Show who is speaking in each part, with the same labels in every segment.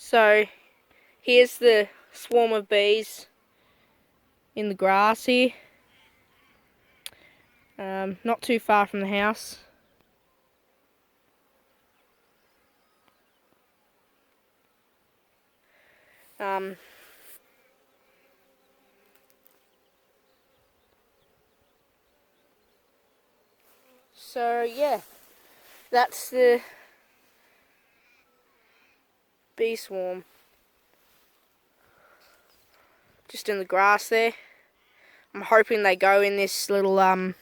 Speaker 1: So here's the swarm of bees in the grass here. Not too far from the house. So yeah, that's the bee swarm. Just in the grass there. I'm hoping they go in this little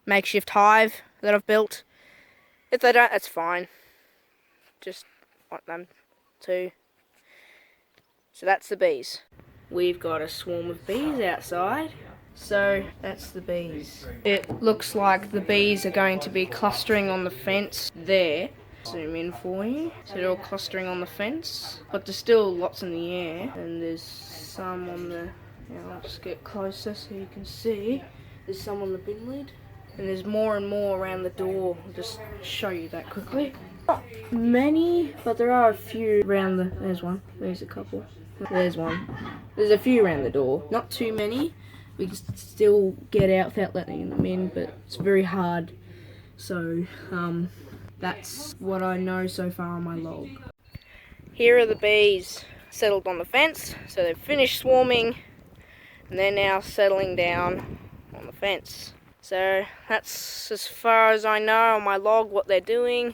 Speaker 1: makeshift hive that I've built. If they don't, that's fine. Just want them to. So that's the bees. We've got a swarm of bees outside. So that's the bees. It looks like the bees are going to be clustering on the fence there. Zoom in for you. So they're all clustering on the fence, but there's still lots in the air, and there's some on the. Now I'll just get closer so you can see. There's some on the bin lid, and there's more and more around the door. I'll just show you that quickly. Not many, but there are a few around the. There's one. There's a couple. There's one. There's a few around the door. Not too many. We can still get out without letting them in, but it's very hard. So, that's what I know so far on my log. Here are the bees settled on the fence. So they've finished swarming, and they're now settling down on the fence. So that's as far as I know on my log what they're doing,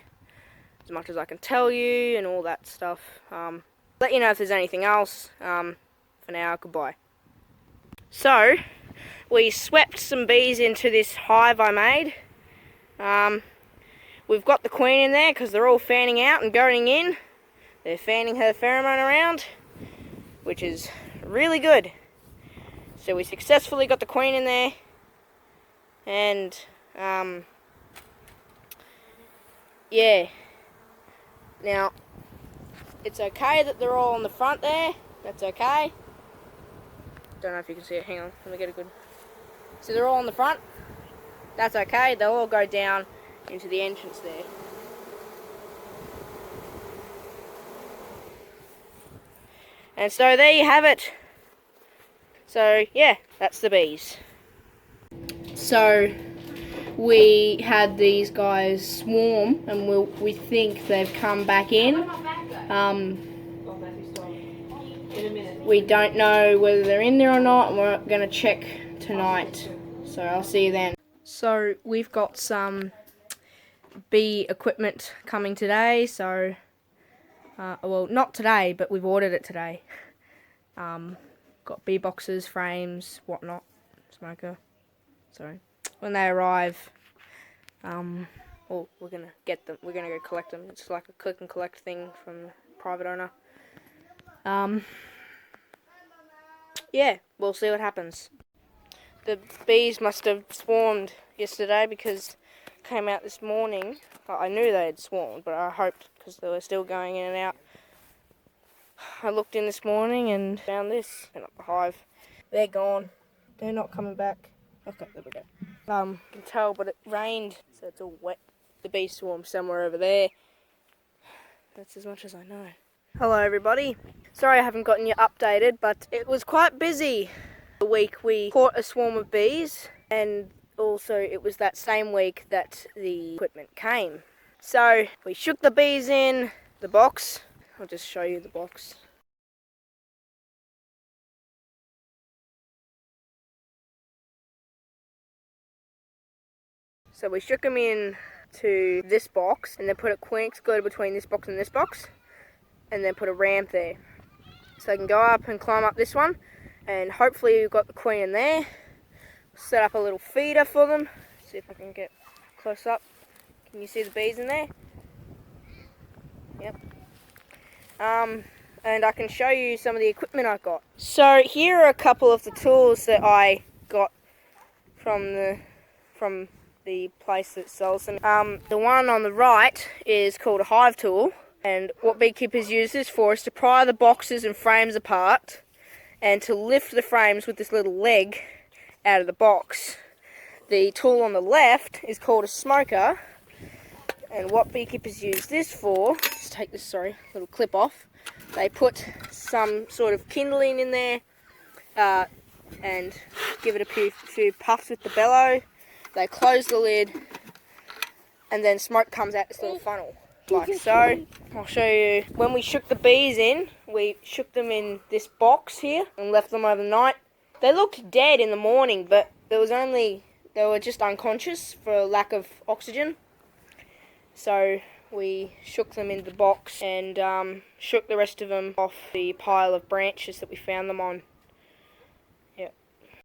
Speaker 1: as much as I can tell you and all that stuff. Let you know if there's anything else. For now, goodbye. So, we swept some bees into this hive I made. We've got the queen in there because they're all fanning out and going in. They're fanning her pheromone around, which is really good. So we successfully got the queen in there, and yeah. Now, it's okay that they're all on the front there. That's okay. Don't know if you can see it. Hang on, let me get a good. So they're all on the front. That's okay. They'll all go down into the entrance there. And so there you have it. So yeah, that's the bees. So we had these guys swarm, and we think they've come back in. We don't know whether they're in there or not, and we're going to check tonight. So I'll see you then. So we've got some bee equipment coming today. So, well, not today, but we've ordered it today. Got bee boxes, frames, whatnot, smoker. So when they arrive, well, we're gonna get them. We're gonna go collect them. It's like a click and collect thing from the private owner. Yeah, we'll see what happens. The bees must have swarmed yesterday because it came out this morning. I knew they had swarmed, but I hoped because they were still going in and out. I looked in this morning and found this. They're not the hive. They're gone. They're not coming back. Okay, there we go. You can tell, but it rained, so it's all wet. The bee swarm somewhere over there. That's as much as I know. Hello everybody. Sorry I haven't gotten you updated, but it was quite busy. The week we caught a swarm of bees, and also it was that same week that the equipment came. So we shook the bees in the box. I'll just show you the box. So we shook them in to this box, and then put a queen excluder between this box and this box, and then put a ramp there. So they can go up and climb up this one, and hopefully we've got the queen in there. Set up a little feeder for them. See if I can get close up. Can you see the bees in there? Yep. And I can show you some of the equipment I got. So here are a couple of the tools that I got from the place that sells them. The one on the right is called a hive tool, and what beekeepers use this for is to pry the boxes and frames apart and to lift the frames with this little leg out of the box. The tool on the left is called a smoker, and what beekeepers use this for, just take this, little clip off, They put some sort of kindling in there and give it a few puffs with the bellow. They close the lid, and then smoke comes out this little funnel, like so. I'll show you. When we shook the bees in, we shook them in this box here and left them overnight. They looked dead in the morning, but they were just unconscious for lack of oxygen. So we shook them in the box and shook the rest of them off the pile of branches that we found them on.